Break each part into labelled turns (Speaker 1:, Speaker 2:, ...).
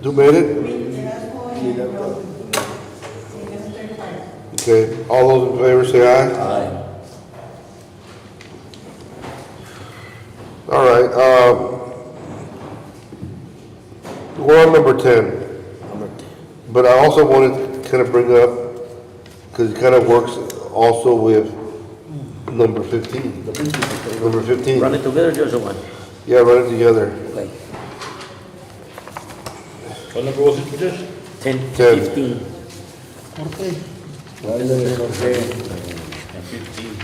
Speaker 1: Who made it? Okay, all those in favor say aye.
Speaker 2: Aye.
Speaker 1: All right, we're on number 10,
Speaker 2: Number 10.
Speaker 1: but I also wanted to kind of bring up, because it kind of works also with number 15. Number 15.
Speaker 2: Run it together, just one.
Speaker 1: Yeah, run it together.
Speaker 2: Okay.
Speaker 3: What number was it for this?
Speaker 2: 10,
Speaker 1: 10.
Speaker 2: 15.
Speaker 3: And 15.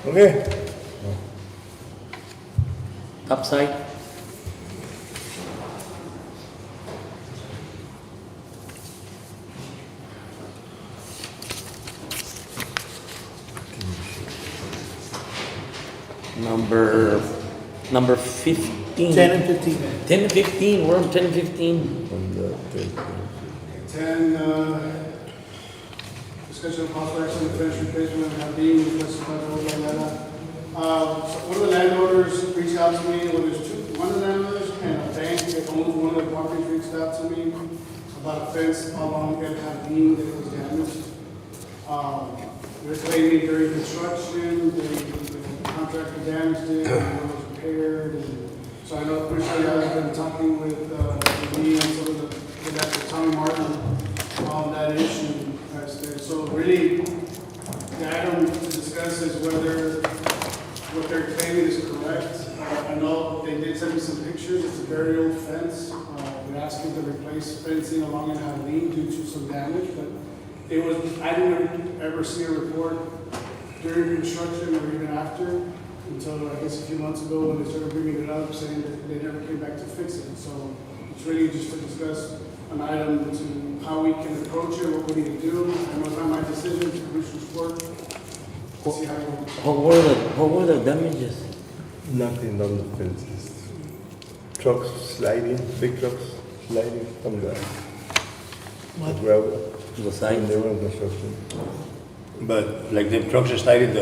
Speaker 4: Okay.
Speaker 2: Top side. Number 15.
Speaker 4: 10 and 15.
Speaker 2: 10 and 15. We're on 10 and 15.
Speaker 5: 10, discussion of possible action on fence replacement of Jardín, requested by the landowner. So one of the landowners reached out to me, well, there's two, one of the landowners and a bank that owns one of the properties reached out to me about a fence along El Jardín that was damaged. They're claiming during construction, the contractor damaged it, and it was repaired, and so I know pretty sure you guys have been talking with me and some of with Tommy Martin on that issue. So really, the item to discuss is whether what they're claiming is correct. I know they did send me some pictures. It's a very old fence. We're asking to replace fencing along in Jardín due to some damage, but it was, I didn't ever see a report during construction or even after, until I guess a few months ago when they started bringing it up, saying that they never came back to fix it. So it's really just to discuss an item to how we can approach it, what we need to do. I know it's not my decision, it's Commissioner's court. See how
Speaker 2: What were the damages?
Speaker 4: Nothing on the fences. Trucks sliding, big trucks sliding from the gravel.
Speaker 2: The
Speaker 4: And
Speaker 2: side.
Speaker 4: they were in construction.
Speaker 3: But like the trucks are sliding,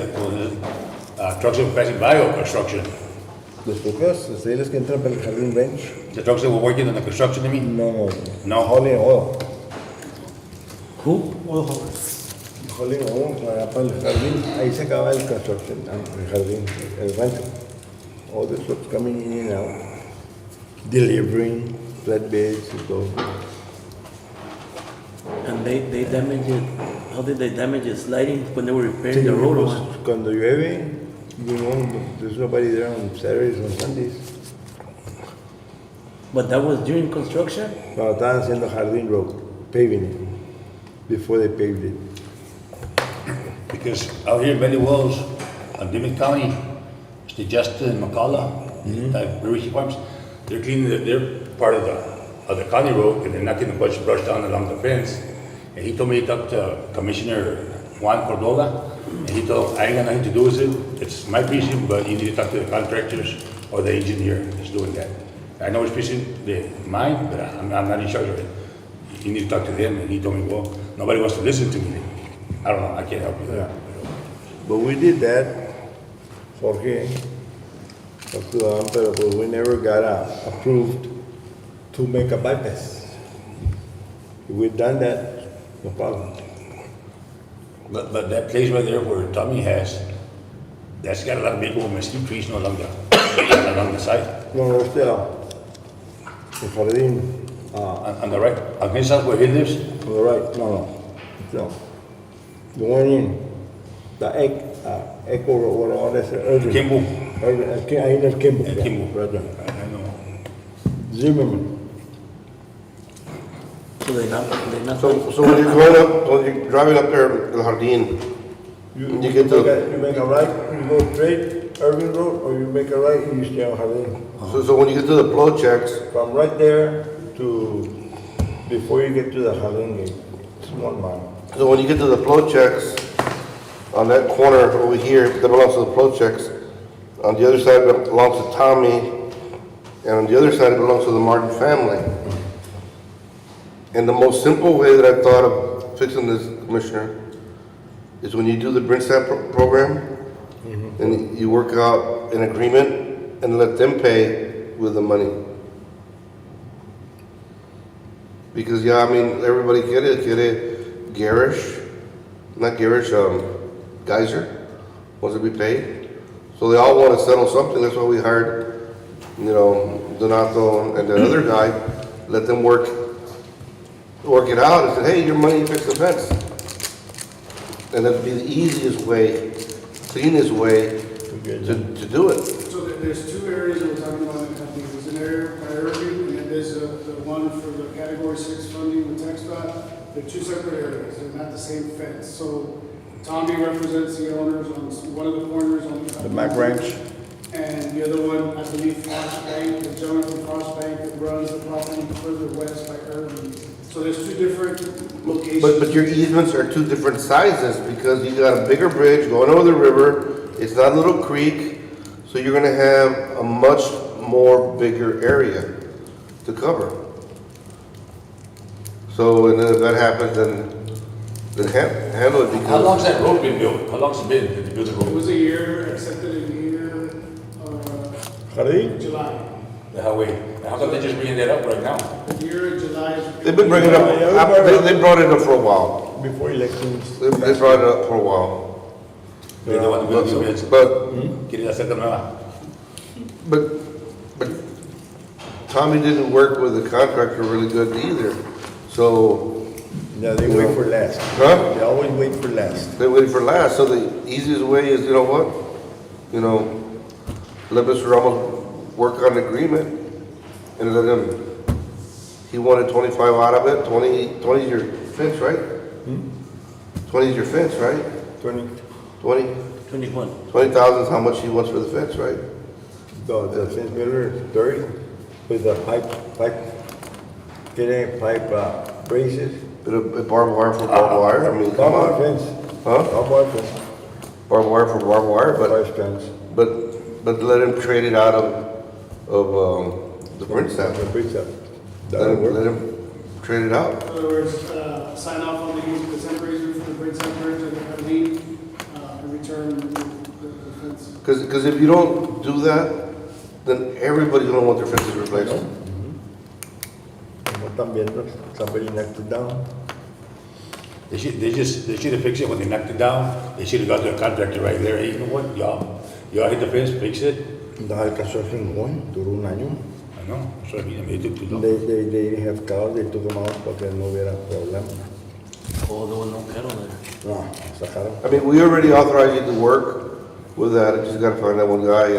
Speaker 3: trucks are passing by or construction?
Speaker 4: Los trucos, los trailers que entran para el jardín bench.
Speaker 3: The trucks that were working on the construction, I mean?
Speaker 4: No.
Speaker 3: No.
Speaker 4: Hauling oil.
Speaker 2: Who?
Speaker 4: Hauling oil para el jardín. Ahí se acaba el construction, el jardín, el rancho. All the trucks coming in and out. Delivering flatbeds and so.
Speaker 2: And they damaged it. How did they damage it? Sliding when they were repairing the road? or what?
Speaker 4: Cuando llueve, you know, there's nobody there on Saturdays and Sundays.
Speaker 2: But that was during construction?
Speaker 4: Cuando estaban haciendo Jardín Road, paving it, before they paved it.
Speaker 3: Because out here in Valley Wells, on Dimmitt County, it's Justin McCullough, that British farms, they're cleaning their part of the county road, and they're knocking a bunch of brush down along the fence. And he told me he talked to Commissioner Juan Cordova, and he told, I ain't got nothing to do with it. It's my precinct, but you need to talk to the contractors or the engineer who's doing that. I know it's precinct, mine, but I'm not in charge of it. You need to talk to them, and he told me, well, nobody wants to listen to me. I don't know, I can't help you there.
Speaker 4: But we did that, Jorge, talked to them, but we never got approved to make a bypass. If we'd done that, no problem.
Speaker 3: But that place right there where Tommy has, that's got a lot of big old mesquite trees along the side.
Speaker 4: No, still, the jardín,
Speaker 3: On the right, on his side where he lives,
Speaker 4: on the right, no. The one in, the Echo, or all that's urban.
Speaker 3: Kimball.
Speaker 4: Ahí en el Kimball.
Speaker 3: And
Speaker 4: yeah,
Speaker 3: Kimball.
Speaker 4: Right there.
Speaker 3: I know.
Speaker 4: Zimmerman.
Speaker 2: So they not.
Speaker 1: So when you're going up, when you're driving up there, El Jardín,
Speaker 4: You
Speaker 1: You get to-
Speaker 4: you make a right, you go straight, Irving Road, or you make a right and you stay on Jardín.
Speaker 1: so when you get to the blow checks,
Speaker 4: From right there to, before you get to the Jardín gate, it's 1 mile.
Speaker 1: so when you get to the blow checks, on that corner over here, that belongs to the blow checks. On the other side, it belongs to Tommy, and on the other side, it belongs to the Martin family. And the most simple way that I've thought of fixing this, Commissioner, is when you do the Brent Stamp program, and you work out an agreement and let them pay with the money. Because, yeah, I mean, everybody quiere garish, not garish, geyser, wants to be paid. So they all want to settle something, that's why we hired, you know, Donato and the other guy, let them work it out, and said, hey, your money, fix the fence. And that'd be the easiest way, cleanest way to do it.
Speaker 5: So there's two areas that we're talking about in the company. There's an area of priority, and then there's the one for the category 6 funding with TxDOT. They're two separate areas, they're not the same fence. So Tommy represents the owners on one of the corners on
Speaker 4: The Mac Ranch.
Speaker 5: and the other one, I believe, Frost Bank, the gentleman from Frost Bank that runs the property further west by Irving. So there's two different locations.
Speaker 1: But your easements are two different sizes, because you got a bigger bridge going over the river, it's not a little creek, so you're gonna have a much more bigger area to cover. So, and then if that happens, then handle it,
Speaker 3: How long's
Speaker 1: because
Speaker 3: that road been built? How long's it been to build the
Speaker 5: It
Speaker 3: road?
Speaker 5: was a year, accepted a year,
Speaker 4: Jardín?
Speaker 5: July.
Speaker 3: The highway. How come they just bringing that up right now?
Speaker 5: A year in July.
Speaker 1: they've been bringing it up, they brought it up for a while.
Speaker 4: Before elections.
Speaker 1: They brought it up for a while.
Speaker 3: They don't want to build new bridges.
Speaker 1: But,
Speaker 3: Quieren hacer de nueva.
Speaker 1: but Tommy didn't work with the contractor really good either, so
Speaker 4: Yeah, they wait for last.
Speaker 1: Huh?
Speaker 4: They always wait for last.
Speaker 1: they waited for last, so the easiest way is, you know what? You know, let Mr. Ramos work on an agreement and let him, he wanted 25 out of it, 20 is your fence, right? 20 is your fence, right?
Speaker 4: 20,
Speaker 1: 20,
Speaker 2: 21.
Speaker 1: 20,000 is how much he wants for the fence, right?
Speaker 4: the fence builder, 30, with the getting pipe braces.
Speaker 1: Bit of barbed wire for barbed wire, I mean, come
Speaker 4: Barbed wire
Speaker 1: on.
Speaker 4: fence.
Speaker 1: Huh?
Speaker 4: Barbed wire fence.
Speaker 1: Barbed wire for barbed wire,
Speaker 4: Five strands.
Speaker 1: but let him trade it out of the print set.
Speaker 4: The bridge up.
Speaker 1: Let
Speaker 4: That'll
Speaker 1: him,
Speaker 4: work.
Speaker 1: let him trade it out.
Speaker 5: In other words, sign off on the use of the temporary easement for the bridge bridge and have lien, and return the fence.
Speaker 1: Because if you don't do that, then everybody's gonna want their fences replaced.
Speaker 4: Como están viendo, somebody knocked it down.
Speaker 3: They should have fixed it when they knocked it down. They should have got their contractor right there. Hey, you know what? Y'all hit the fence, fix it.
Speaker 4: The construction going, duró un año.
Speaker 3: I know. So I mean, it took too long.
Speaker 4: They didn't have cars, they took them out porque no hubiera problema.
Speaker 2: Oh, there was no cattle there.
Speaker 4: No, sacaron.
Speaker 1: I mean, we already authorized you to work with that, you just gotta find that one guy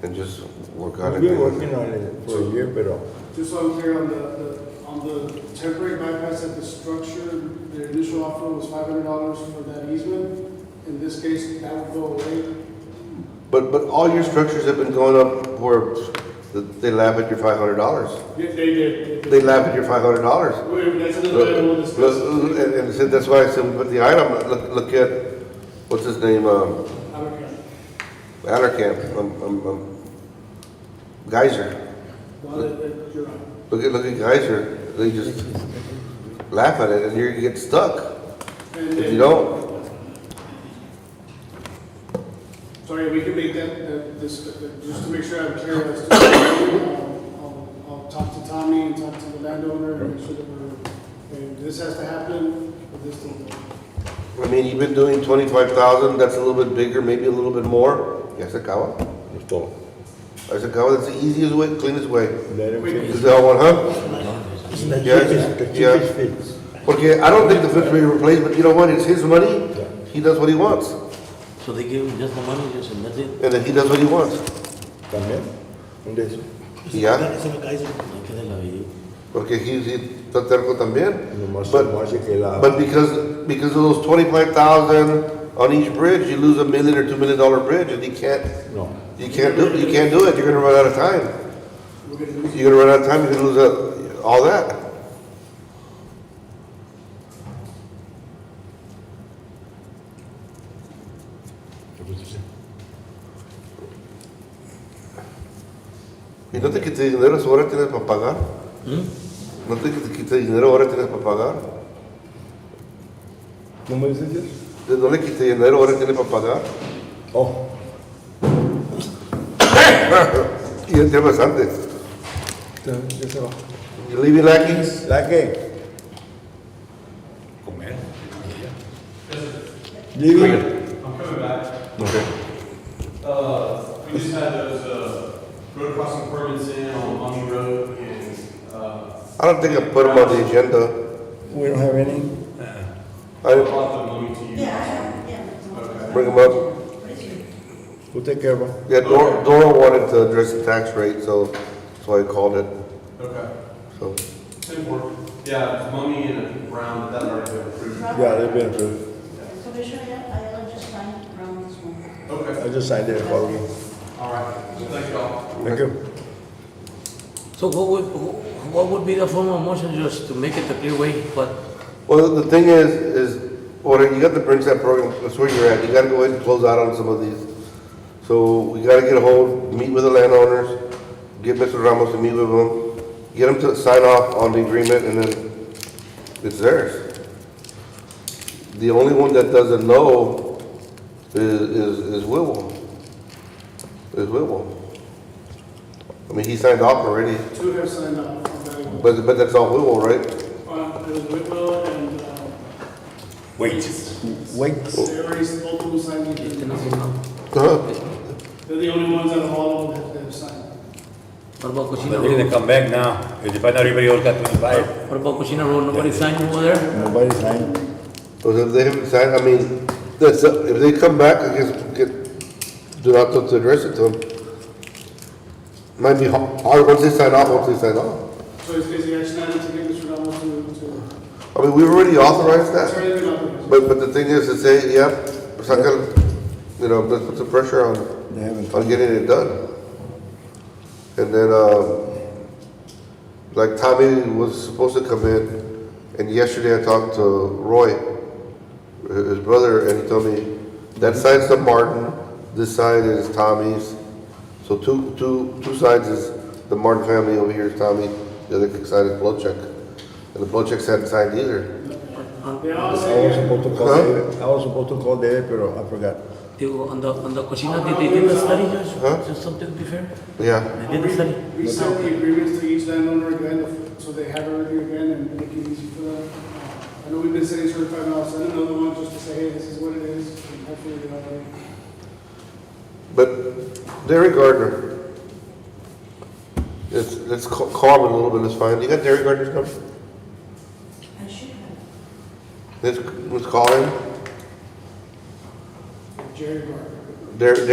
Speaker 1: and just work on it.
Speaker 4: We've been working on it for a year, pero
Speaker 5: Just so I'm clear on the temporary bypass at the structure, the initial offer was $500 for that easement. In this case, that would go away.
Speaker 1: But all your structures have been going up where they laugh at your $500.
Speaker 5: They did.
Speaker 1: They laugh at your $500.
Speaker 5: That's another item we'll discuss.
Speaker 1: And so that's why I said, we put the item, look at, what's his name, Allercamp, Geyser.
Speaker 5: You're right.
Speaker 1: Look at Geyser, they just laugh at it and you get stuck if you don't.
Speaker 5: Sorry, we can make just to make sure I'm clear as to, I'll talk to Tommy and talk to the landowner and make sure that if this has to happen, if this doesn't.
Speaker 1: I mean, you've been doing 25,000, that's a little bit bigger, maybe a little bit more. Ya se acaba.
Speaker 4: es todo.
Speaker 1: Ya se acaba, that's the easiest way, cleanest way.
Speaker 4: Let him fix.
Speaker 1: Is that one, huh?
Speaker 4: It's the
Speaker 1: Yeah,
Speaker 4: cheapest
Speaker 1: yeah.
Speaker 4: fix.
Speaker 1: Porque I don't think the fence will be replaced, but you know what, it's his money, he does what he wants.
Speaker 2: So they give him just the money, just, and that's it.
Speaker 1: And then he does what he wants.
Speaker 4: También, un de esos.
Speaker 1: Yeah.
Speaker 2: No queda la vida.
Speaker 1: Porque he's está terco también.
Speaker 4: Nomás
Speaker 1: But,
Speaker 4: nomás que la...
Speaker 1: but because of those 25,000 on each bridge, you lose $1 million or $2 million bridge, and you can't
Speaker 4: No.
Speaker 1: do it. You're gonna run out of time. You're gonna run out of time. You're gonna lose all that. Y no te quite dinero, ahora tienes para pagar. No te quite dinero, ahora tienes para pagar.
Speaker 4: ¿Cómo dices eso?
Speaker 1: No le quite dinero, ahora tienes para pagar.
Speaker 4: Oh,
Speaker 1: Y es bastante.
Speaker 4: ya se va.
Speaker 1: You leaving, Lackey?
Speaker 4: Lackey,
Speaker 3: Comer.
Speaker 4: leaving?
Speaker 6: I'm coming back.
Speaker 1: Okay.
Speaker 6: We just had those, road crossing permits in on Lummi Road and,
Speaker 1: I don't think I put them on the agenda.
Speaker 4: We don't have any?
Speaker 1: I
Speaker 6: I brought the money to you.
Speaker 7: Yeah, I have, yeah.
Speaker 1: bring them up.
Speaker 7: What is it?
Speaker 4: We'll take care of them.
Speaker 1: Yeah, Dora wanted to address the tax rate, so that's why I called it,
Speaker 6: Okay.
Speaker 1: so.
Speaker 6: Simple. Yeah, it's Lummi and I think Brown, that already been approved.
Speaker 4: Yeah, they've been approved.
Speaker 7: Commissioner, yeah, I just signed around this one.
Speaker 6: Okay,
Speaker 4: I just signed it for you.
Speaker 6: all right. Thank you all.
Speaker 4: Thank you.
Speaker 2: So what would be the form of motion just to make it a clear way, but
Speaker 1: Well, the thing is, well, you got the Bridge That program, that's where you're at, you gotta go ahead and close out on some of these. So we gotta get a hold, meet with the landowners, get Mr. Ramos to meet with them, get them to sign off on the agreement, and then it's theirs. The only one that doesn't know is Willow. Is Willow. I mean, he signed off already,
Speaker 5: Two have signed up for that one.
Speaker 1: but that's all Willow, right?
Speaker 5: It was Whitwell and,
Speaker 3: Wait.
Speaker 4: Wait.
Speaker 5: they already, both of them signed it.
Speaker 1: Huh?
Speaker 5: They're the only ones out of all of them that have signed.
Speaker 2: what about Cochina
Speaker 3: But they're gonna
Speaker 2: Road?
Speaker 3: come back now. If they find out everybody else got 25.
Speaker 2: What about Cochina Road? Nobody signed over there?
Speaker 4: Nobody signed.
Speaker 1: Because if they haven't signed, I mean, that's, if they come back, I guess, do not to address it to them. Might be hard, once they sign off,
Speaker 5: So is the action item to get Mr. Ramos to,
Speaker 1: I mean, we've already authorized
Speaker 5: that's
Speaker 1: that,
Speaker 5: already been authorized.
Speaker 1: but the thing is to say, yeah, it's not gonna, let's put some pressure
Speaker 4: They haven't.
Speaker 1: on getting it done. And then, like Tommy was supposed to come in, and yesterday I talked to Roy, his brother, and he told me, that side's the Martin, this side is Tommy's. So two sides is the Martin family, over here is Tommy, the other side is Blowcheck. And the Blowchecks hadn't signed either.
Speaker 5: They all
Speaker 4: I was
Speaker 5: say,
Speaker 4: supposed to call
Speaker 1: Huh?
Speaker 4: David. I was supposed to call David, but I forgot.
Speaker 2: On the Cochina, did they did the study, Judge?
Speaker 1: Huh?
Speaker 2: Just something to be fair?
Speaker 1: Yeah,
Speaker 2: They did the study?
Speaker 5: we sent the agreements to each landowner again, so they have everything again and make it easy for them. I know we've been sending certified mail, send another one just to say, hey, this is what it is, and hopefully they're all right.
Speaker 1: but Derek Gardner, let's call him a little bit, it's fine. You got Derek Gardner's number?
Speaker 7: I should have.
Speaker 1: Let's call him.
Speaker 5: Jerry Gardner.
Speaker 1: Derry.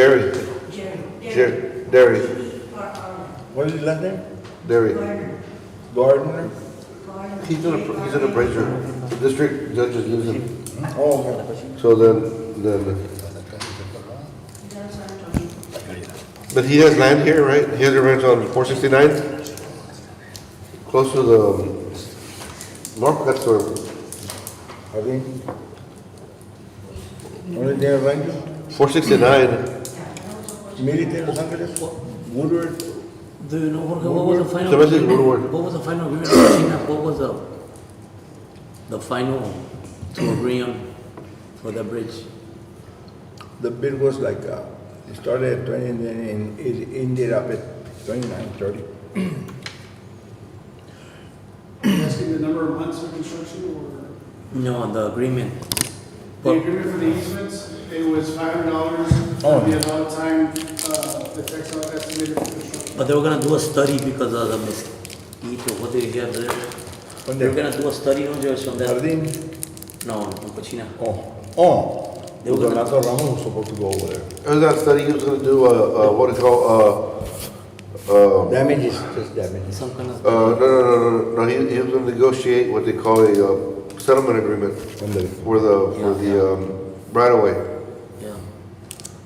Speaker 1: Derry.
Speaker 4: What is his last name?
Speaker 1: Derry.
Speaker 4: Gardner?
Speaker 1: He's an appraiser. The district judges use him.
Speaker 4: Oh, okay.
Speaker 1: So then, but he has land here, right? He has a ranch on 469? Close to the, North, that's where,
Speaker 4: I think. Only they are ranking?
Speaker 1: 469.
Speaker 4: Military Los Angeles? Woodward?
Speaker 2: Do you know, Jorge, what was the final?
Speaker 1: The message
Speaker 2: agreement?
Speaker 1: Woodward.
Speaker 2: What was the final agreement with Cochina? What was the final to agree on for the bridge?
Speaker 4: The bid was like, it started at 20 and then it ended up at 29, 30.
Speaker 5: Asking the number of months of construction or?
Speaker 2: No, the agreement.
Speaker 5: The agreement for the easements, it was $500
Speaker 4: Oh.
Speaker 5: for the amount of time, the tax estimated for construction.
Speaker 2: But they were gonna do a study because of the mosquito, what did you have there?
Speaker 4: On
Speaker 2: They were
Speaker 4: the
Speaker 2: gonna do a study on Judge on that.
Speaker 4: Jardín?
Speaker 2: No, on Cochina.
Speaker 4: Oh.
Speaker 2: They were gonna-
Speaker 4: Donato Ramos was supposed to go over there.
Speaker 1: There's that study, he was gonna do, what do you call,
Speaker 4: Damages, just damages.
Speaker 2: Some kind of.
Speaker 1: no, he was gonna negotiate what they call a settlement agreement
Speaker 4: On the,
Speaker 1: for the right of way.
Speaker 2: Yeah.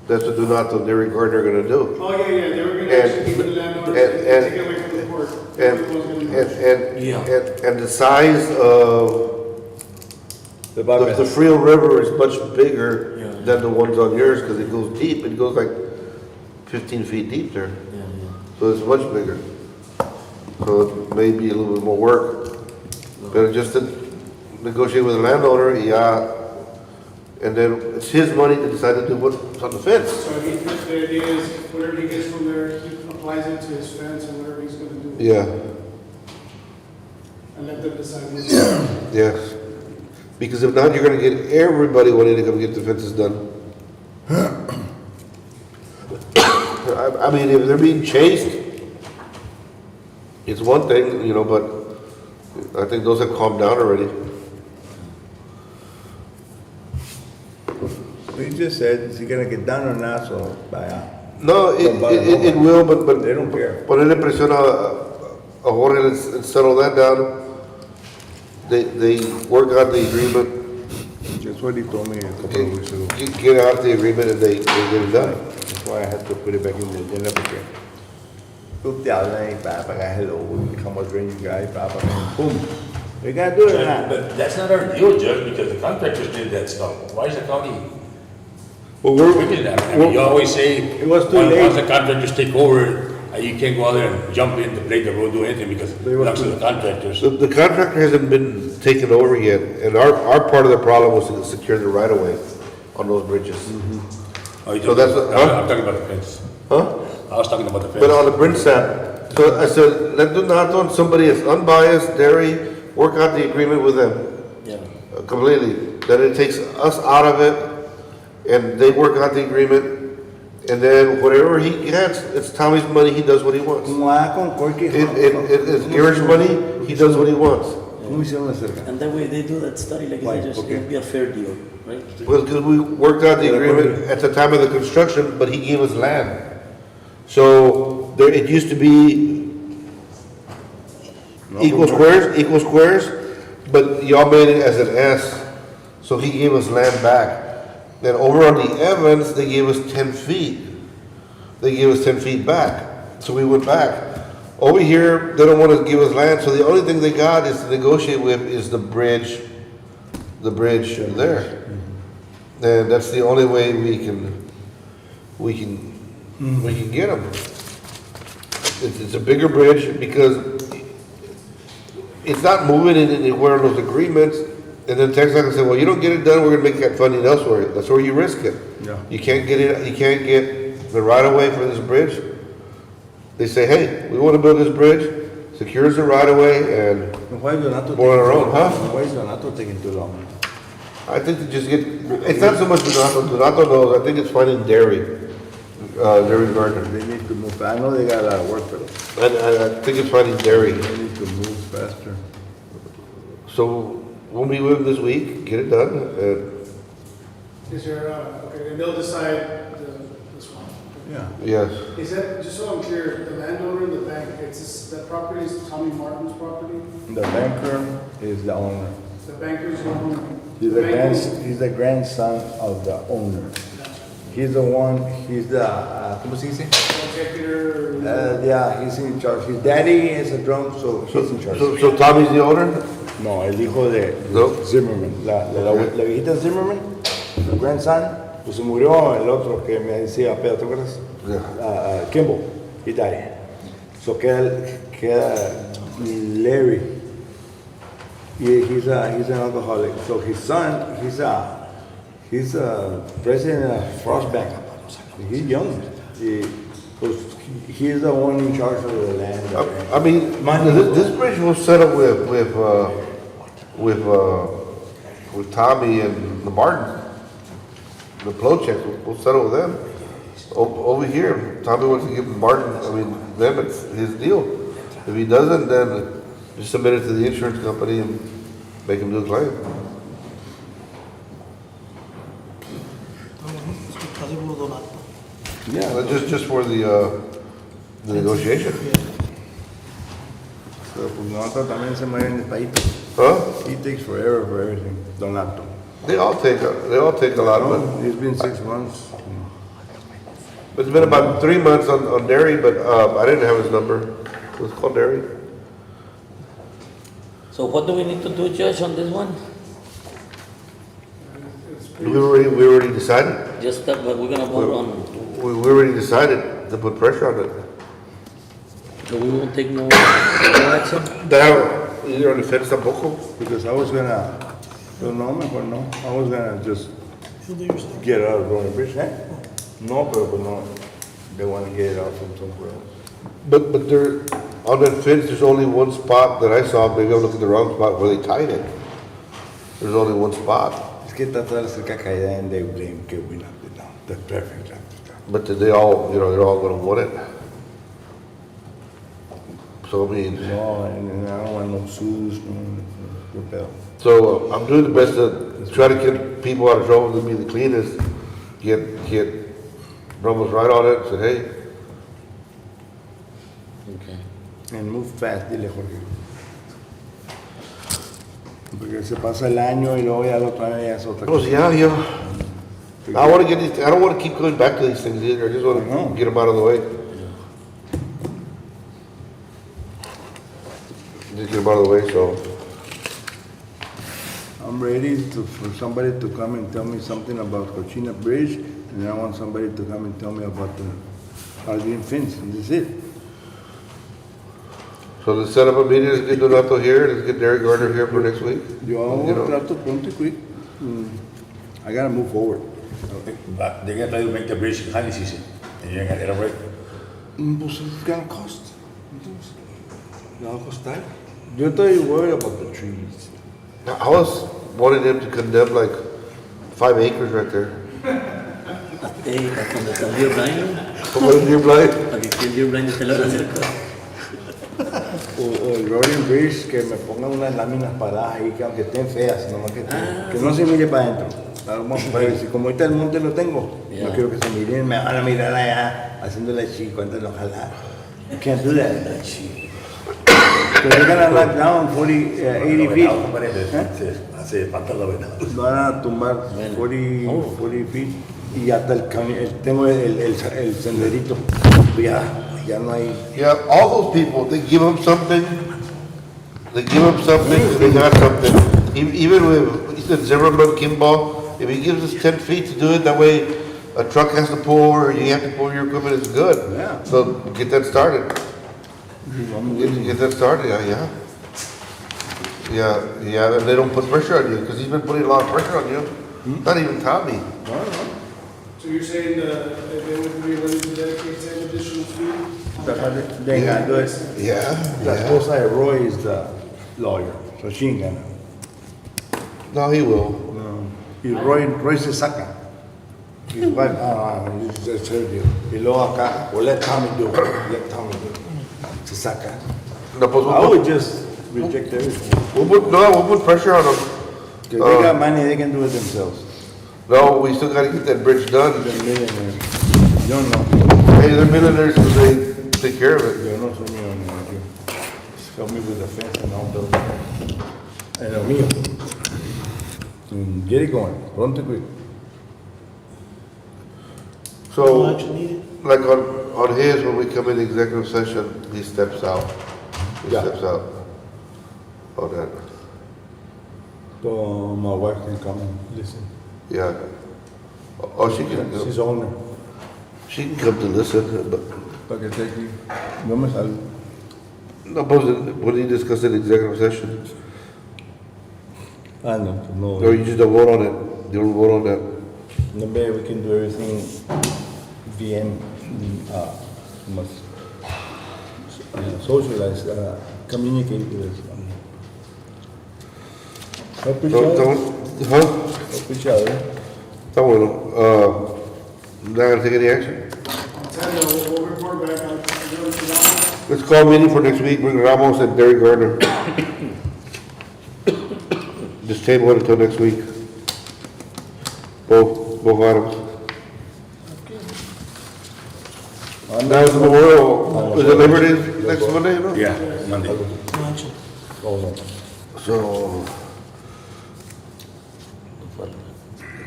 Speaker 1: That's what Donato, Derek Gardner are gonna do.
Speaker 5: Oh, yeah, they were gonna
Speaker 1: And-
Speaker 5: actually give the landowners,
Speaker 1: and-
Speaker 5: take it away from the court.
Speaker 1: And,
Speaker 5: Everyone's gonna know.
Speaker 2: Yeah.
Speaker 1: and the size of
Speaker 4: the
Speaker 1: the
Speaker 4: bypass.
Speaker 1: Frio River is much bigger
Speaker 2: Yeah.
Speaker 1: than the ones on yours, because it goes deep, it goes like 15 feet deep there,
Speaker 2: Yeah,
Speaker 1: so it's much bigger. So it may be a little bit more work, but just to negotiate with the landowner, yeah, and then it's his money to decide to do what's on the fence.
Speaker 5: So the idea is, whatever he gets from there, he applies it to his fence and whatever he's gonna do.
Speaker 1: Yeah.
Speaker 5: and let them decide.
Speaker 1: Yes. Because if not, you're gonna get everybody wanting to come get the fences done. I mean, if they're being chased, it's one thing, you know, but I think those have calmed down already.
Speaker 4: We just said, is he gonna get done or not, so,
Speaker 1: No, it will, but
Speaker 4: they don't care.
Speaker 1: ponerle presión a Jorge and settle that down. They work out the agreement,
Speaker 4: That's what he told me a couple of weeks ago.
Speaker 1: get out the agreement and they get it done.
Speaker 4: That's why I had to put it back in the agenda, porque tú te hablas y para hello, how much rain you got, boom. We gotta do it or not.
Speaker 3: But that's not our deal, Judge, because the contractors did that stuff. Why is the county?
Speaker 1: Well,
Speaker 3: We did that. I mean, you always say,
Speaker 4: It was too late.
Speaker 3: once the contractors take over, you can't go out there and jump in to play the road, do anything, because it belongs to the contractors.
Speaker 1: The contractor hasn't been taken over yet, and our part of the problem was to secure the right of way on those bridges.
Speaker 3: Oh, you
Speaker 1: So
Speaker 3: talking
Speaker 1: that's
Speaker 3: about-
Speaker 1: what- huh?
Speaker 3: I'm talking about the fence.
Speaker 1: Huh?
Speaker 3: I was talking about the
Speaker 1: But on
Speaker 3: fence.
Speaker 1: the bridge side, so I said, let do not on somebody that's unbiased, dairy, work out the agreement with them
Speaker 2: Yeah.
Speaker 1: completely. That it takes us out of it, and they work out the agreement, and then whatever he gets, it's Tommy's money, he does what he wants.
Speaker 4: Como va con Corky.
Speaker 1: It's Garrett's money, he does what he wants.
Speaker 4: ¿Cómo hicieron la cerca?
Speaker 2: And that way they do that study, like
Speaker 4: Why?
Speaker 2: they just,
Speaker 4: Okay.
Speaker 2: it'll be a fair deal, right?
Speaker 1: Well, because we worked out the agreement at the time of the construction, but he gave us land. So there, it used to be equal squares, but y'all made it as an S. So he gave us land back. Then over on the Evans, they gave us 10 feet. They gave us 10 feet back. So we went back. Over here, they don't want to give us land, so the only thing they got is to negotiate with is the bridge there. And that's the only way we can get them. It's a bigger bridge because it's not moving anywhere in those agreements. And then Texas can say, well, you don't get it done, we're gonna make that funding elsewhere. That's where you risk it.
Speaker 4: Yeah.
Speaker 1: You can't get the right of way for this bridge. They say, hey, we wanna build this bridge, secures the right of way, and
Speaker 4: Why is Donato
Speaker 1: More on our
Speaker 4: taking
Speaker 1: own,
Speaker 4: too
Speaker 1: huh?
Speaker 4: long? Why is Donato taking too long?
Speaker 1: I think to just get, it's not so much Donato knows, I think it's finding dairy gardener.
Speaker 4: They need to move, I know they got a lot of work, but
Speaker 1: And I think it's finding dairy.
Speaker 4: they need to move faster.
Speaker 1: So we'll meet with them this week, get it done, and
Speaker 5: Is there, okay, and they'll decide this one.
Speaker 4: Yeah.
Speaker 1: yes.
Speaker 5: Is that, just so I'm clear, the landowner and the bank, that property is Tommy Martin's property?
Speaker 4: The banker is the owner.
Speaker 5: The banker's own?
Speaker 4: He's
Speaker 5: the
Speaker 4: the grandson of the owner. He's the one, he's the, ¿cómo se dice?
Speaker 5: Executor?
Speaker 4: Yeah, he's in charge. His daddy is a drunk, so he's in charge.
Speaker 1: So Tommy's the owner?
Speaker 4: No, el hijo de
Speaker 1: No.
Speaker 4: Zimmerman, la viejita Zimmerman, el grandson, pues se murió el otro que me decía, pero ¿te acuerdas?
Speaker 1: Yeah.
Speaker 4: Kimball, he died. So queda Larry. He's an alcoholic. So his son, he's a president of Frost Bank. He's young. He's the one in charge of the land.
Speaker 1: I mean, this bridge was set up with Tommy and the Martin. The flow checks, we'll settle with them. Over here, Tommy wants to give Martin, them, it's his deal. If he doesn't, then just submit it to the insurance company and make him do a claim.
Speaker 4: Yeah,
Speaker 1: But just for the negotiation.
Speaker 4: pero pues Donato también se muere en el país.
Speaker 1: Huh?
Speaker 4: He takes forever for everything, Donato.
Speaker 1: They all take a lot of it.
Speaker 4: It's been 6 months.
Speaker 1: It's been about 3 months on Derry, but I didn't have his number. It was called Derry.
Speaker 2: So what do we need to do, Judge, on this one?
Speaker 1: We already decided.
Speaker 2: Just that, but we're gonna vote on,
Speaker 1: We already decided to put pressure on it.
Speaker 2: so we won't take no action?
Speaker 1: That, either on the fence tampoco.
Speaker 4: Because I was gonna, pero no, mejor no. I was gonna just get out of Rolling Bridge, eh? No, pero pues no. They wanna get it out from somewhere else.
Speaker 1: But on that fence, there's only one spot that I saw, maybe I'm looking at the wrong spot, where they tied it. There's only one spot,
Speaker 4: Es que está toda la cerca caída and they blame que we not did now. The traffic jam.
Speaker 1: but they all, they're all gonna want it. So, I mean,
Speaker 4: No, and I don't want no shoes, no pedo.
Speaker 1: so I'm doing the best to try to get people out of trouble to be the cleanest, get Ramos right on it, and say, hey,
Speaker 2: Okay.
Speaker 4: And move fast, dile Jorge. Porque se pasa el año y luego ya lo otro año ya es otra
Speaker 1: pues
Speaker 4: cosa.
Speaker 1: yeah, yo, I wanna get these, I don't wanna keep going back to these things either, I just wanna
Speaker 4: No.
Speaker 1: get them out of the way. Just get them out of the way, so.
Speaker 4: I'm ready for somebody to come and tell me something about Cochina Bridge, and I want somebody to come and tell me about the Hardin fence, and that's it.
Speaker 1: So let's set up a meeting, let's get Donato here, let's get Derek Gardner here for next week.
Speaker 4: Yo
Speaker 1: You know.
Speaker 4: trato pronto y quick. I gotta move forward.
Speaker 3: But they're gonna try to make the bridge in honey season, and you're gonna get it right.
Speaker 4: Pues it's gonna cost. No va a costar. Yo estoy worried about the trees.
Speaker 1: I was wanting them to condemn like 5 acres right there.
Speaker 2: Hasta donde está el deer blind,
Speaker 1: Como el deer blind.
Speaker 2: para que el deer blind esté la cerca.
Speaker 4: O el Rolling Bridge, que me pongan unas láminas paradas ahí, que aunque estén feas, nomás que no se mire para adentro. Vamos a ver, si como ahorita el monte lo tengo,
Speaker 2: Yeah.
Speaker 4: no quiero que se miren, me van a mirar allá, haciéndole chico, antes de ojalá. You can't do that. Because they're gonna knock down 40, 80 feet.
Speaker 3: Hace falta la venada.
Speaker 4: Van a tumbar 40 feet y hasta tengo el senderito. Ya no hay.
Speaker 1: Yeah, all those people, they give them something, they got something. Even with, he said Zimmerman, Kimball, if he gives us 10 feet to do it, that way a truck has to pull over, or you have to pull your equipment, it's good.
Speaker 4: Yeah.
Speaker 1: So get that started. Get that started, yeah. Yeah, and they don't put pressure on you, because he's been putting a lot of pressure on you. Not even Tommy.
Speaker 5: So you're saying that they would be willing to dedicate 10 additional feet?
Speaker 4: They ain't gonna do it.
Speaker 1: Yeah,
Speaker 4: La esposa de Roy is the lawyer, so she ain't gonna.
Speaker 1: No, he will.
Speaker 4: Y Roy se saca. His wife, it's just her deal. Y luego acá, well, let Tommy do it. Se saca.
Speaker 1: No, pues
Speaker 4: I would just reject everything.
Speaker 1: we'll put pressure on them.
Speaker 4: If they got money, they can do it themselves.
Speaker 1: No, we still gotta get that bridge done.
Speaker 4: They're millionaires. You don't know.
Speaker 1: Hey, they're millionaires, so they take care of it.
Speaker 4: Yo no soy millonario. Just help me with the fence and I'll build it. And el mío. Get it going, pronto y quick.
Speaker 1: So, like on his, when we come in executive session, he steps out. He
Speaker 4: Yeah.
Speaker 1: steps out. On that,
Speaker 4: So my wife can come and listen.
Speaker 1: yeah. Oh, she can,
Speaker 4: She's owner.
Speaker 1: she can come to listen, but,
Speaker 4: Para que esté aquí. No me salgo.
Speaker 1: no, but when you discuss it in executive session,
Speaker 4: Ah, no, no.
Speaker 1: or you just don't vote on it, you don't vote on that.
Speaker 4: No, babe, we can do everything VM. Must socialize, communicate with us. Help each other.
Speaker 1: Huh?
Speaker 4: Help each other.
Speaker 1: Está bueno. Not gonna take any action?
Speaker 5: We'll report back on the
Speaker 1: Let's call a meeting for next week, bring Ramos and Derek Gardner. Just table it until next week. Both items. Now is the Memorial, is it Labor Day next Monday, no?
Speaker 3: Yeah, Monday.
Speaker 4: Oh, no.
Speaker 1: So,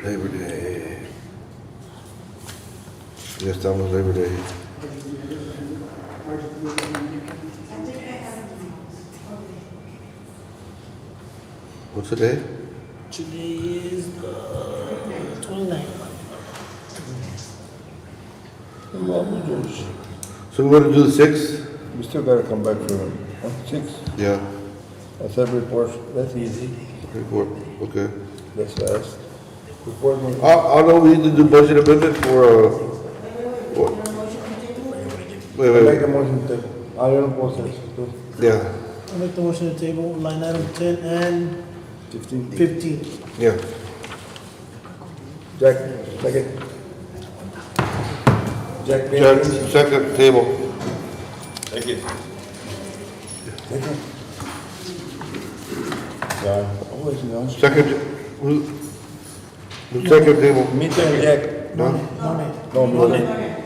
Speaker 1: Labor Day. Ya estamos Labor Day. What's the day?
Speaker 2: Today is the 29th.
Speaker 1: So we want to do the 6th?
Speaker 4: We still gotta come back for 6.
Speaker 1: Yeah,
Speaker 4: I said report, that's easy,
Speaker 1: report, okay.
Speaker 4: that's fast. Report me.
Speaker 1: I know we need to do budget amendment for, what? Wait,
Speaker 4: I make a
Speaker 1: wait,
Speaker 4: motion to, Iron process, too.
Speaker 1: Yeah,
Speaker 8: I'll make the motion to table line item 10 and 15.
Speaker 1: yeah.
Speaker 4: Jack, second. Jack,
Speaker 1: Jack, second table.
Speaker 4: John. Always, you know.
Speaker 1: Second, who second table?
Speaker 4: Me too, Jack.
Speaker 1: No?
Speaker 4: No, no.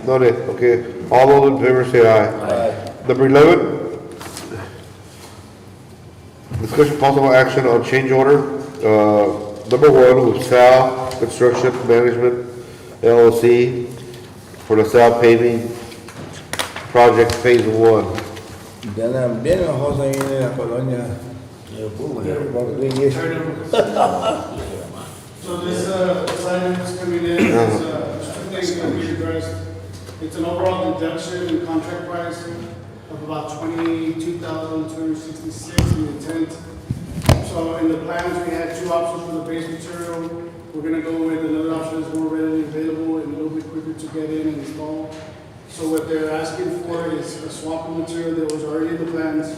Speaker 1: No, nay. Okay. All those in favor say aye.
Speaker 4: Aye.
Speaker 1: Number 11. Discussion possible action on change order. Number 1 with Salle Construction Management LLC for the Salle paving project phase 1.
Speaker 4: Bien enojoso ahí en la colonia. About 3 years.
Speaker 5: So this, assignment is coming in, it's, two things that we addressed. It's an overall deduction in contract price of about $22,266 in the intent. So in the plans, we had two options for the base material. We're gonna go with another option that's more readily available and a little bit quicker to get in and install. So what they're asking for is a swap of material that was already in the plans.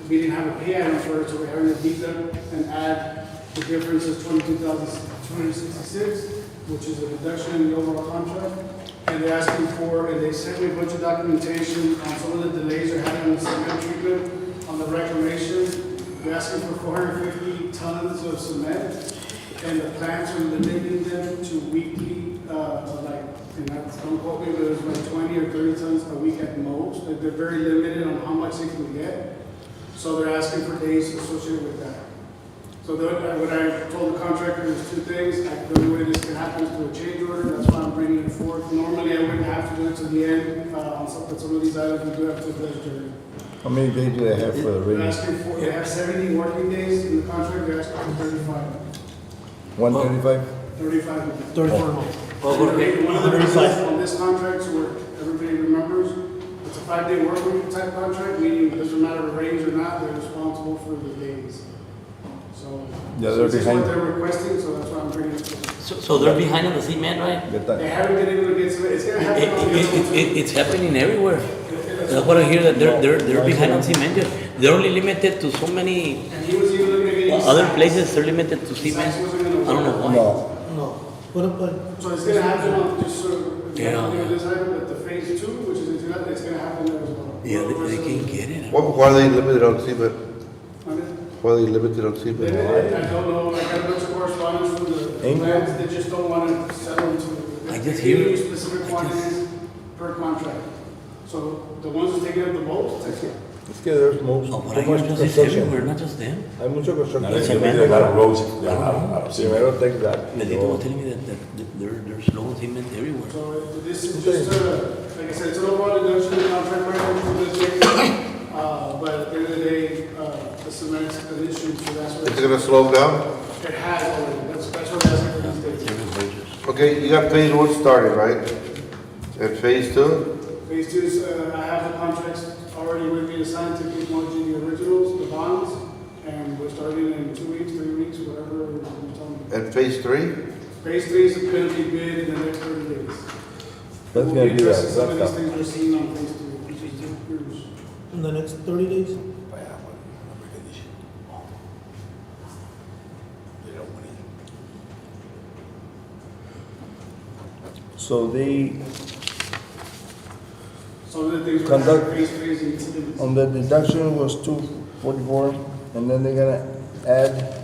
Speaker 5: We didn't have a pay item for it, so we're having to beat them and add the difference is $22,266, which is a reduction in the overall contract. And they're asking for, and they sent me a bunch of documentation on some of the delays they're having on the cement treatment, on the reclamation. They're asking for 450 tons of cement, and the plants are limiting them to weekly, and don't quote me, but it was like 20 or 30 tons a week at most. Like, they're very limited on how much they can get. So they're asking for days associated with that. So what I told the contractor is two things. The only way this can happen is through a change order. That's why I'm bringing it forth. Normally, I wouldn't have to do it to the end. On some of these items, we do have to budget.
Speaker 4: How many days do they have for the
Speaker 5: They're
Speaker 4: rating?
Speaker 5: asking for, they have 70 working days in the contract. They're asking for 35.
Speaker 4: 135?
Speaker 5: 35.
Speaker 8: 34.
Speaker 5: One of the reasons on this contract, so where everybody remembers, it's a 5-day work week type contract, meaning it doesn't matter if it rains or not, they're responsible for the days. So,
Speaker 4: Yeah, they're
Speaker 5: this is
Speaker 4: behind.
Speaker 5: what they're requesting, so that's why I'm bringing it to them.
Speaker 2: So they're behind on the cement, right?
Speaker 4: Get
Speaker 5: They
Speaker 4: that.
Speaker 5: haven't been able to get some, it's gonna happen on the other one too.
Speaker 2: It's happening everywhere. That's what I hear, that they're behind on cement. They're only limited to so many,
Speaker 5: And he was even looking at getting.
Speaker 2: other
Speaker 5: signs.
Speaker 2: places they're limited to cement.
Speaker 5: Signs wasn't gonna
Speaker 2: I don't know
Speaker 5: work.
Speaker 2: why.
Speaker 4: No.
Speaker 8: No. What about,
Speaker 5: So it's gonna happen on, just so,
Speaker 2: Yeah.
Speaker 5: this item, but the phase 2, which is, it's gonna happen there as well.
Speaker 2: Yeah, they can get it.
Speaker 1: Why are they limited on cement?
Speaker 5: Okay.
Speaker 1: Why are they limited on
Speaker 5: They-
Speaker 1: cement?
Speaker 5: I don't know, I got a bunch of correspondence from the
Speaker 4: Ain't
Speaker 5: plants, they just don't want to sell them to.
Speaker 2: I just
Speaker 5: they
Speaker 2: hear-
Speaker 5: give you specific quantities per contract. So the ones that take it up the most, that's it.
Speaker 4: Es que there's most,
Speaker 2: Oh, what
Speaker 4: too
Speaker 2: I hear
Speaker 4: much
Speaker 2: just is
Speaker 4: construction.
Speaker 2: everywhere, not just them.
Speaker 4: Hay mucho
Speaker 3: Now,
Speaker 4: construction.
Speaker 3: there's a lot of roads, a lot of cement.
Speaker 4: Primero take that.
Speaker 2: Melito was telling me that there's low cement everywhere.
Speaker 5: So this is just, like I said, it's an overall deduction in the contract right for this year. But at the end of the day, the cement is an issue, so that's what
Speaker 1: Is it gonna slow them down?
Speaker 5: it has already. That's what I'm asking for these days.
Speaker 1: Okay, you got phase 1 started, right? And phase 2?
Speaker 5: Phase 2 is, I have the contracts already with me assigned to keep launching the originals, the bonds, and we're starting in 2 weeks, 3 weeks, whatever you tell me.
Speaker 1: And phase 3?
Speaker 5: Phase 3 is going to be bid in the next 30 days.
Speaker 4: That's
Speaker 5: We'll
Speaker 4: gonna
Speaker 5: be
Speaker 4: be
Speaker 5: addressing
Speaker 4: that.
Speaker 5: some of these things we're seeing on phase 2, which is the crews.
Speaker 8: in the next 30 days?
Speaker 4: So they,
Speaker 5: Some of the things we're
Speaker 4: Conduct-
Speaker 5: having phase 3 is incidents.
Speaker 4: on the deduction was 244, and then they're gonna add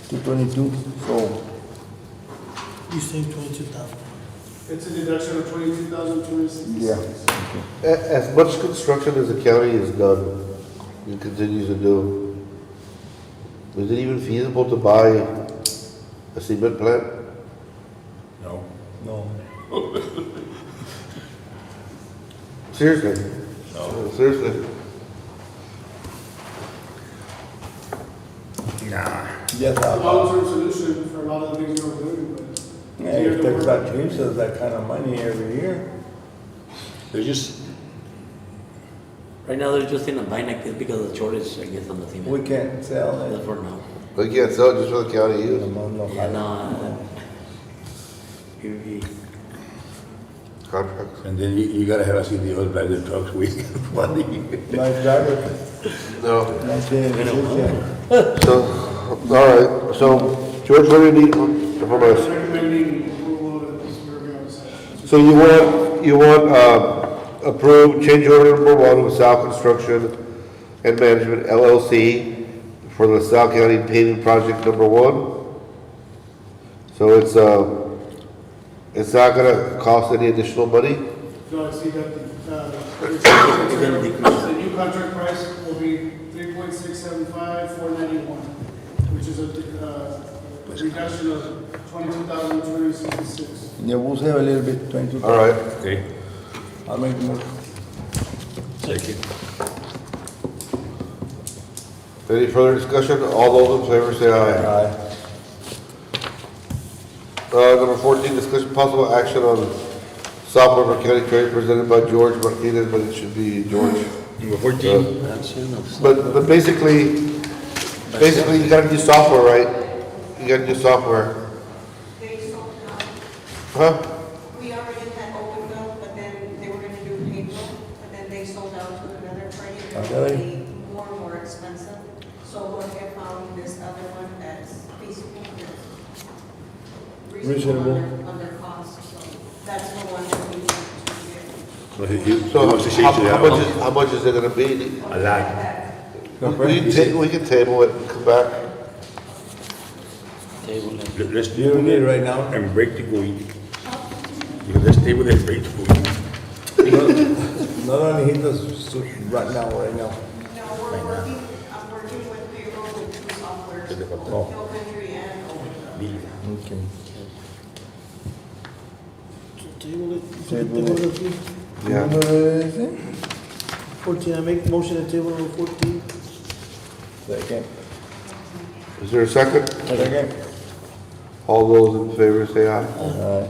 Speaker 4: 222, so
Speaker 8: You saved 22,000.
Speaker 5: It's a deduction of 22,266.
Speaker 4: yeah.
Speaker 1: As much construction as the county has done, and continues to do, is it even feasible to buy a cement plant?
Speaker 3: No.
Speaker 4: No.
Speaker 1: Seriously? Seriously?
Speaker 3: Nah.
Speaker 4: Yes,
Speaker 5: It's a long-term solution for a lot of the things we're doing, but.
Speaker 4: yeah, if Texas gives us that kind of money every year.
Speaker 3: They're just,
Speaker 2: Right now, they're just in a bind like this because of the shortage, I guess, on the cement.
Speaker 4: We can't sell
Speaker 2: That's
Speaker 4: it.
Speaker 2: for now.
Speaker 1: They can't sell it just for the county use.
Speaker 2: Yeah, no,
Speaker 1: contracts.
Speaker 3: And then you gotta have, I see the other drive their trucks waiting for the.
Speaker 4: Nice driver.
Speaker 1: No,
Speaker 4: Nice day.
Speaker 1: so, all right, so, George, what do you need from
Speaker 5: I'm
Speaker 1: us?
Speaker 5: recommending approval of this Burger site.
Speaker 1: So you want, approved change order number one with Salle Construction and Management LLC for the Salle County paving project number one? So it's not gonna cost any additional money?
Speaker 5: No, I see that the new contract price will be 3.675,491, which is a reduction of 22,266.
Speaker 4: Yeah, we'll save a little bit, 22.
Speaker 1: All right,
Speaker 3: Okay.
Speaker 4: I'll make the motion.
Speaker 3: Second.
Speaker 1: any further discussion? All those in favor say aye.
Speaker 4: Aye.
Speaker 1: Number 14, discussion possible action on South River County Trade presented by George Martinez, but it should be George.
Speaker 3: Number 14.
Speaker 2: Action of.
Speaker 1: But basically, you gotta do software, right? You gotta do software.
Speaker 9: They sold out.
Speaker 1: Huh?
Speaker 9: We already had open bill, but then they were gonna do paper, but then they sold out to another party. It
Speaker 4: Okay.
Speaker 9: would be more and more expensive. So Jorge found this other one that's basically
Speaker 4: Reasonable.
Speaker 9: under cost, so that's the one that we need to get.
Speaker 3: So he
Speaker 1: So
Speaker 3: wants to change it
Speaker 1: how much is it gonna be?
Speaker 3: a lot.
Speaker 1: We can table it and come back.
Speaker 2: Table it.
Speaker 3: Let's
Speaker 4: You don't need it right now?
Speaker 3: and break the going. Let's stay with it, break the going.
Speaker 4: Not only he does right now.
Speaker 9: No, I'm working with payroll with two softwares,
Speaker 4: Oh.
Speaker 9: Hill Country and Open.
Speaker 4: Okay.
Speaker 8: Table it.
Speaker 4: Table it.
Speaker 8: please.
Speaker 1: Yeah.
Speaker 4: Number,
Speaker 8: 14, I make motion to table number 14.
Speaker 4: Second.
Speaker 1: Is there a second?
Speaker 4: Second.
Speaker 1: All those in favor say aye.
Speaker 4: Aye.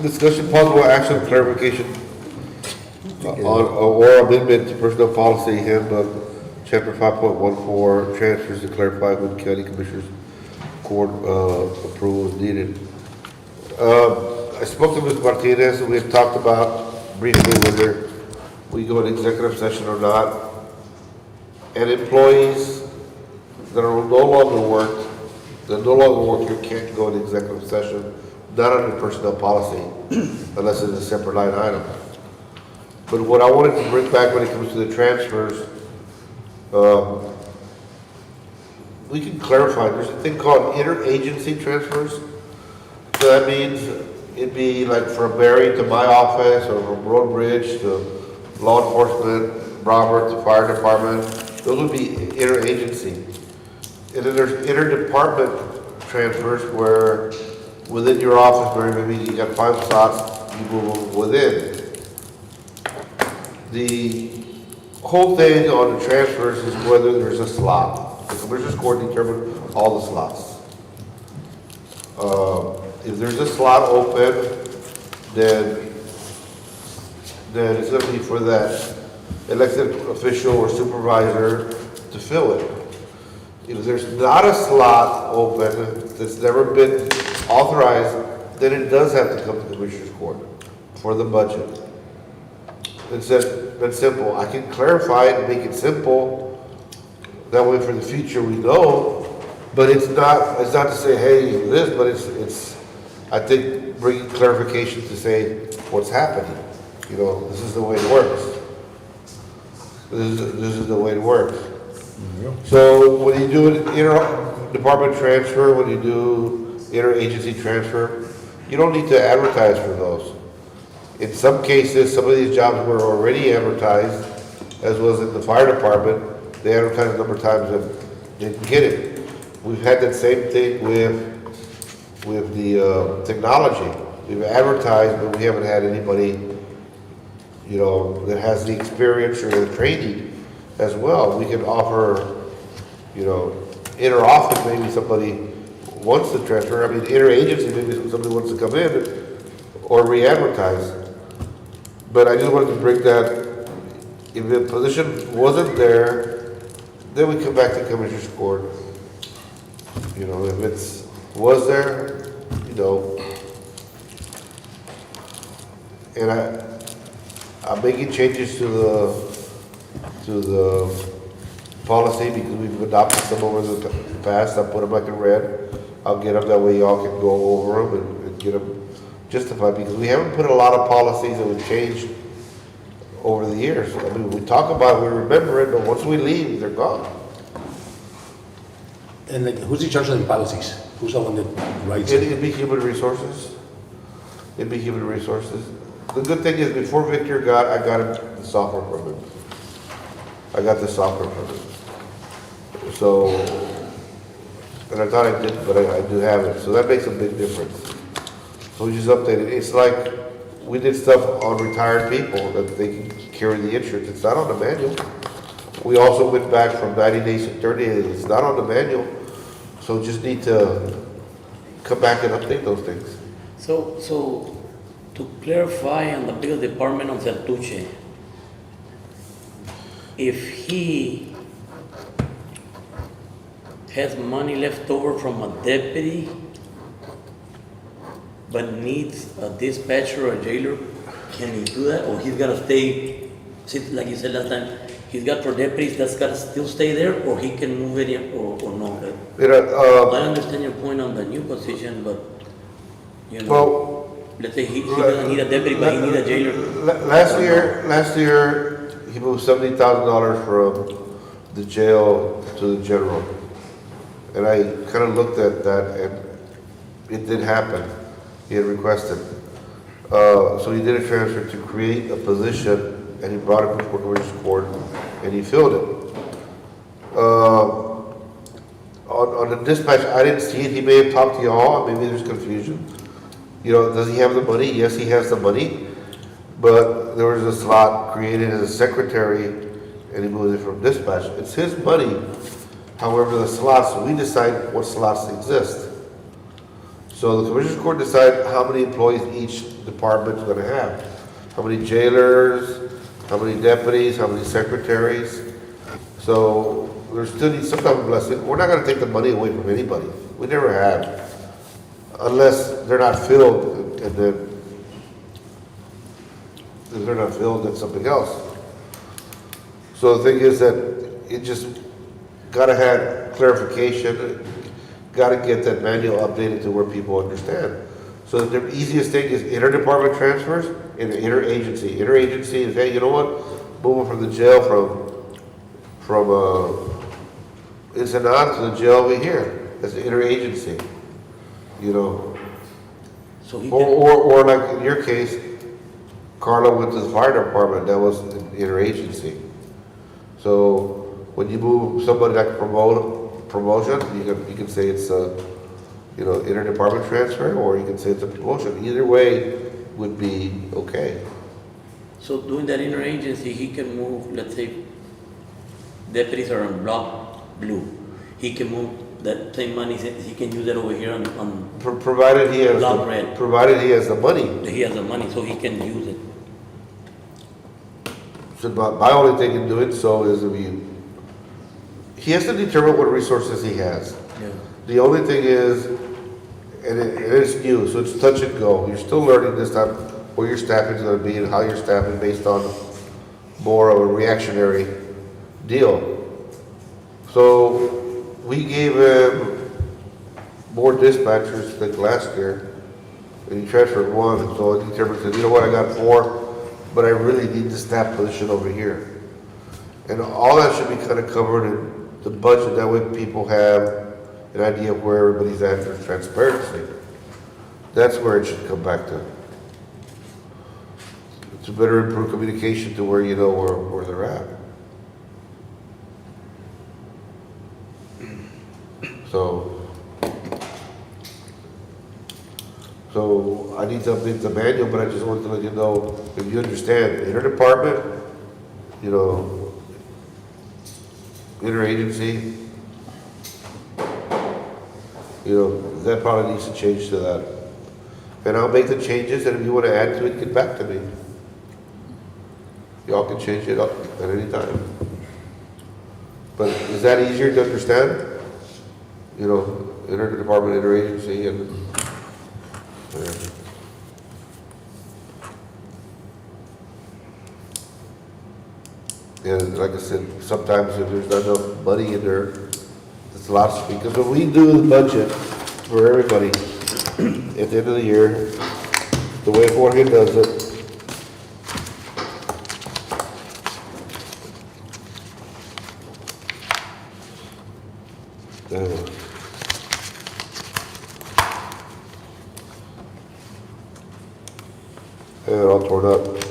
Speaker 1: Discussion possible action clarification on or amendment to personnel policy handbook, chapter 5.14, transfers to clarify when county commissioners court approval is needed. I spoke to Ms. Martinez and we had talked about briefly whether we go in executive session or not. And employees that are no longer working can't go in executive session, not under personnel policy, unless it's a separate line item. But what I wanted to bring back when it comes to the transfers, we can clarify, there's a thing called interagency transfers. So that means it'd be like from Barry to my office, or from Road Bridge to law enforcement, Robert to fire department. Those would be interagency. And then there's interdepartment transfers where within your office, Barry, maybe you got 5 slots, you move within. The whole thing on the transfers is whether there's a slot. The Commissioners Court determines all the slots. If there's a slot open, then it's gonna be for that elected official or supervisor to fill it. If there's not a slot open that's never been authorized, then it does have to come to Commissioners Court for the budget. It's that simple. I can clarify it and make it simple. That way for the future we know, but it's not to say, hey, this, but it's, I think, bringing clarification to say what's happening. You know, this is the way it works. This is the way it works. So when you do an inter-department transfer, when you do interagency transfer, you don't need to advertise for those. In some cases, some of these jobs were already advertised, as was in the fire department. They advertised a number of times and didn't get it. We've had that same thing with the technology. We've advertised, but we haven't had anybody, you know, that has the experience or the training as well. We can offer, you know, inter-office, maybe somebody wants to transfer. I mean, interagency, maybe somebody wants to come in or re-advertise. But I just wanted to bring that, if the position wasn't there, then we come back to Commissioners Court. You know, if was there, you know, And I'm making changes to the policy because we've adopted some over the past. I put them like in red. I'll get them, that way y'all can go over them and get them justified, because we haven't put a lot of policies that we've changed over the years. I mean, we talk about it, we remember it, but once we leave, they're gone.
Speaker 3: And like, who's in charge of the policies? Who's the one that writes it?
Speaker 1: It'd be human resources. It'd be human resources. The good thing is, before Victor I got him the software from him. I got the software from him. So, and I thought I did, but I do have it. So that makes a big difference. So we just updated. It's like we did stuff on retired people that they can carry the insurance. It's not on the manual. We also went back from 90 days to 30 days. It's not on the manual. So just need to come back and update those things.
Speaker 2: So to clarify on the bill department on Santuche, if he has money left over from a deputy but needs a dispatcher or a jailer, can he do that? Or he's gotta stay, like you said last time, he's got for deputies, that's gotta still stay there, or he can move it in, or no? I understand your point on the new position, but, you know,
Speaker 1: Well,
Speaker 2: let's say he doesn't need a deputy, but he needs a jailer.
Speaker 1: last year, he moved $70,000 from the jail to the general. And I kind of looked at that, and it did happen. He had requested. So he did a transfer to create a position, and he brought it before Commissioner's Court, and he filled it. On the dispatch, I didn't see it. He may have talked to y'all, maybe there's confusion. You know, does he have the money? Yes, he has the money. But there was a slot created as a secretary, and he moved it from dispatch. It's his money. However, the slots, we decide what slots exist. So the Commissioner's Court decide how many employees each department is going to have. How many jailers, how many deputies, how many secretaries. So there still needs some type of blessing. We're not going to take the money away from anybody. We never have. Unless they're not filled, and then if they're not filled, then something else. So the thing is that it just gotta have clarification, gotta get that manual updated to where people understand. So the easiest thing is interdepartment transfers and interagency. Interagency is, hey, you know what? Moving from the jail from Ensenada to the jail over here. That's the interagency. You know,
Speaker 2: So he
Speaker 1: or like in your case, Carla went to the fire department. That was an interagency. So when you move somebody like promotion, you can say it's a, you know, interdepartment transfer, or you can say it's a promotion. Either way would be okay.
Speaker 2: So doing that interagency, he can move, let's say, deputies are on block blue. He can move that same money, he can use that over here on
Speaker 1: Provided he has
Speaker 2: block red.
Speaker 1: provided he has the money.
Speaker 2: He has the money, so he can use it.
Speaker 1: So my only thing in doing so is he has to determine what resources he has.
Speaker 2: Yeah.
Speaker 1: The only thing is, and it is new, so it's touch and go. You're still learning this time where your staffing is going to be and how your staffing based on more of a reactionary deal. So we gave him more dispatchers than last year, and he transferred one. So he determined, said, you know what, I got 4, but I really need the staff position over here. And all that should be kind of covered in the budget. That way people have an idea of where everybody's at for transparency. That's where it should come back to. To better improve communication to where you know where they're at. So I need to update the manual, but I just wanted to let you know, if you understand, interdepartment, you know, interagency, you know, that probably needs to change to that. And I'll make the changes, and if you want to add to it, get back to me. Y'all can change it up at any time. But is that easier to understand? You know, interdepartment, interagency, and And like I said, sometimes if there's not enough money in there, it's a lot to speak. Because when we do the budget for everybody at the end of the year, the way Jorge does it, all torn up.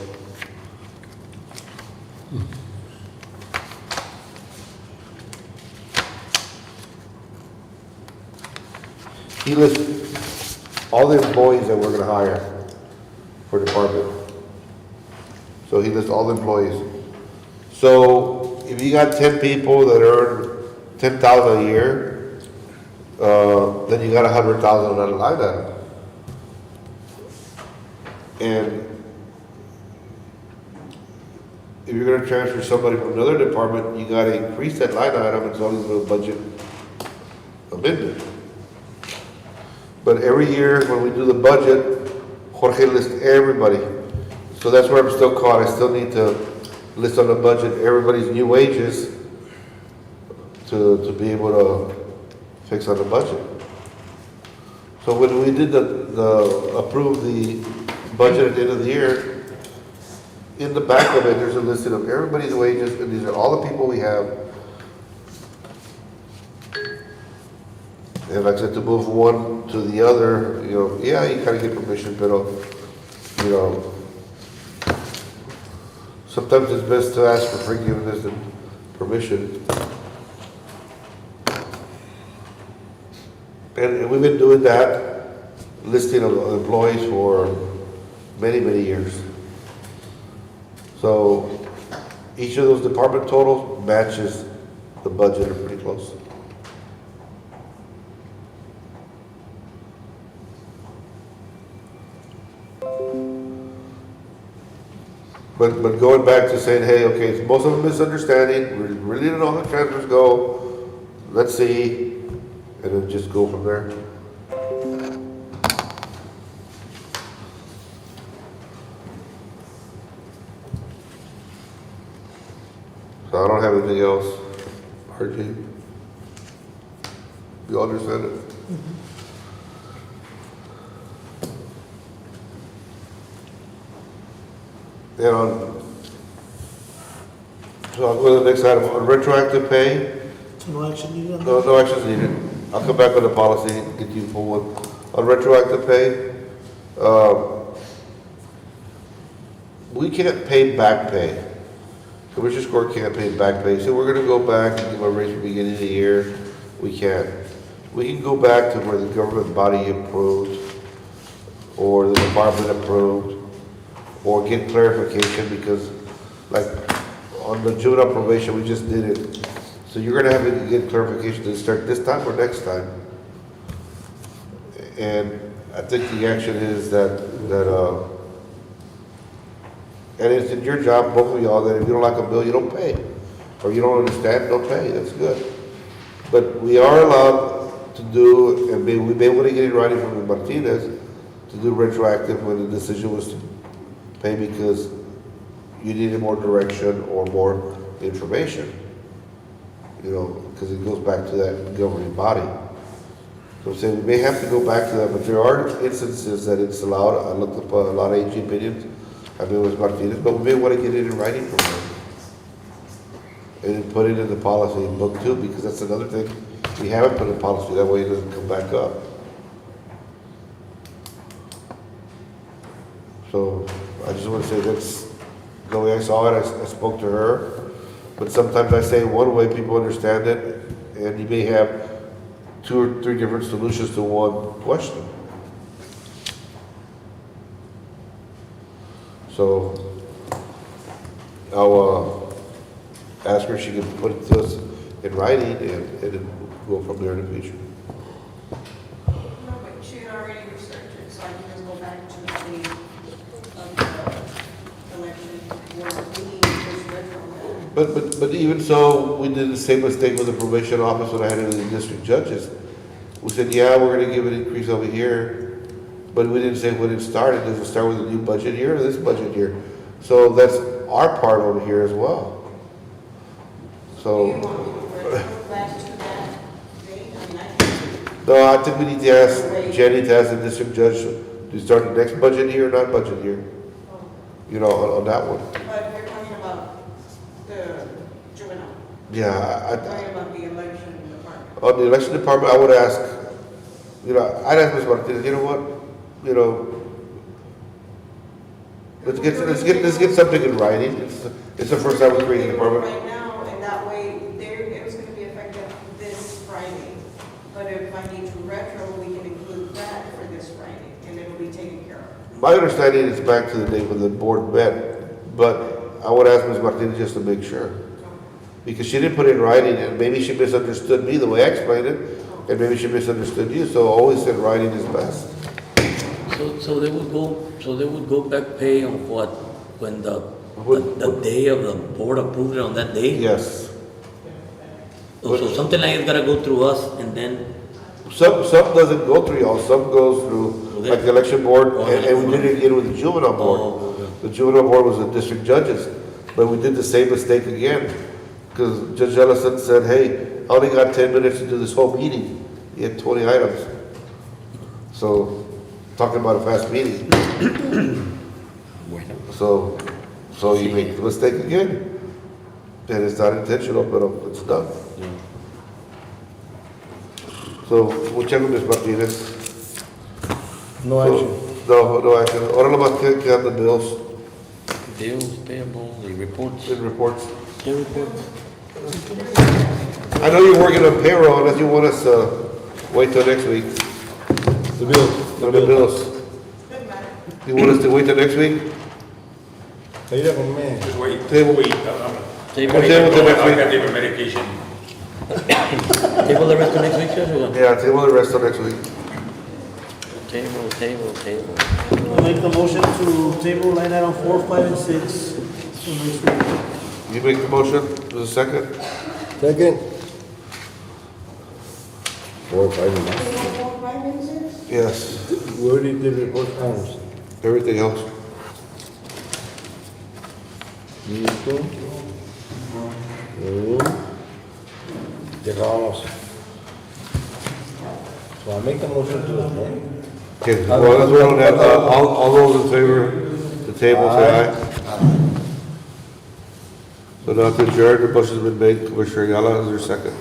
Speaker 1: He lists all the employees that we're gonna hire for department. So he lists all the employees. So if you got 10 people that earn 10,000 a year, then you got 100,000 on that line item. And if you're gonna transfer somebody from another department, you gotta increase that line item, it's only a little budget amendment. But every year when we do the budget, Jorge lists everybody. So that's where I'm still caught, I still need to list on the budget everybody's new wages to be able to fix on the budget. So when we did approve the budget at the end of the year, in the back of it, there's a listing of everybody's wages, and these are all the people we have. And like I said, to move one to the other, you know, yeah, you kind of get permission, but, you know, sometimes it's best to ask for forgiveness than permission. And we've been doing that listing of employees for many, many years. So each of those department totals matches the budget or pretty close. But going back to saying, hey, okay, it's most of a misunderstanding, we really don't know how the transfers go, let's see, and then just go from there. So I don't have anything else. RG? You understand it? And so I'll go to the next item, on retroactive pay,
Speaker 8: So no action needed on that?
Speaker 1: no actions needed. I'll come back on the policy and get you full one. On retroactive pay, we can't pay back pay. Commissioner's Court can't pay back pay, so we're gonna go back and give a raise from the beginning of the year. We can't. We can go back to where the government body approved, or the department approved, or get clarification, because like on the juvenile probation, we just did it. So you're gonna have to get clarification to start this time or next time. And I think the action is that and it's in your job, both of y'all, that if you don't like a bill, you don't pay. Or you don't understand, don't pay, that's good. But we are allowed to do, and we may want to get it writing from Martinez, to do retroactive when the decision was to pay because you needed more direction or more information. You know, because it goes back to that governing body. So I'm saying we may have to go back to that, but there are instances that it's allowed. I looked up a lot of AG opinions. I mean, it was Martinez, but we may want to get it in writing from them. And then put it in the policy in book 2, because that's another thing. We haven't put in policy, that way it doesn't come back up. So I just want to say that's the way I saw it. I spoke to her, but sometimes I say one way, people understand it, and you may have 2 or 3 different solutions to one question. So I'll ask her if she can put it to us in writing and then go from there in the future.
Speaker 9: No, but she had already researched it, so I can just go back to the election where we just read from that.
Speaker 1: But even so, we did the same mistake with the probation office when I had it in the district judges. We said, yeah, we're gonna give an increase over here, but we didn't say when it started. Does it start with a new budget year or this budget year? So that's our part over here as well. So,
Speaker 9: Do you want me to retro back to that date? I mean, I can.
Speaker 1: no, I think we need to ask, Jenny to ask the district judge to start the next budget year, not budget year, you know, on that one.
Speaker 9: But we're talking about the juvenile,
Speaker 1: Yeah,
Speaker 9: we're talking about the election department.
Speaker 1: on the election department, I would ask, you know, I'd ask Ms. Martinez, you know what, you know, let's get something in writing. It's the first time we created the department.
Speaker 9: Right now, and that way, it was gonna be effective this Friday. But if I need to retro, we can include that for this Friday, and it'll be taken care of.
Speaker 1: My understanding is back to the day when the board met, but I would ask Ms. Martinez just to make sure. Because she didn't put it in writing, and maybe she misunderstood me the way I explained it, and maybe she misunderstood you, so always said writing is best.
Speaker 2: So they would go back pay on what, when the day of the board approved it on that day?
Speaker 1: Yes.
Speaker 2: So something like it's gotta go through us and then,
Speaker 1: Some doesn't go through y'all, some goes through, like the election board,
Speaker 2: Oh,
Speaker 1: and we did it again with the juvenile
Speaker 2: Oh,
Speaker 1: board.
Speaker 2: okay.
Speaker 1: The juvenile board was the district judges, but we did the same mistake again. Because Judge Ellison said, hey, I only got 10 minutes to do this whole meeting. He had 20 items. So, talking about a fast meeting. So you make the mistake again. And it's not intentional, but it's done. So, we'll check with Ms. Martinez.
Speaker 4: No action.
Speaker 1: No action. Ahora nomás quedan the bills
Speaker 2: bills, payable, the reports.
Speaker 1: and reports.
Speaker 2: The reports.
Speaker 1: I know you're working on payroll, unless you want us to wait till next week.
Speaker 4: The bills.
Speaker 1: On the bills. You want us to wait till next week?
Speaker 4: Ayuda conmigo.
Speaker 3: Just wait.
Speaker 1: Table.
Speaker 3: Wait.
Speaker 2: Table,
Speaker 1: Okay,
Speaker 3: I
Speaker 1: well, next week.
Speaker 3: got different medication.
Speaker 2: table the rest of next week, Judge, or what?
Speaker 1: Yeah, table the rest till next week.
Speaker 2: Table.
Speaker 8: I'll make the motion to table line item 4, 5, and 6. So next week.
Speaker 1: You make the motion, there's a second?
Speaker 4: Second. 4, 5, and 6.
Speaker 9: 4, 5, and 6?
Speaker 1: Yes,
Speaker 4: We already did report times.
Speaker 1: everything else.
Speaker 4: Listo. Llegamos. So I make the motion to adjourn.
Speaker 1: Okay, well, let's vote on that. All those in favor, the table, say aye. So now to adjourn, the motion's been made, Commissioner Ayala, is there a second?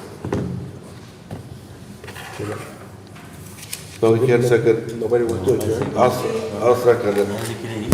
Speaker 1: No, we can't second.
Speaker 4: Nobody wants to adjourn.
Speaker 1: I'll second it.
Speaker 2: Only quiere ir.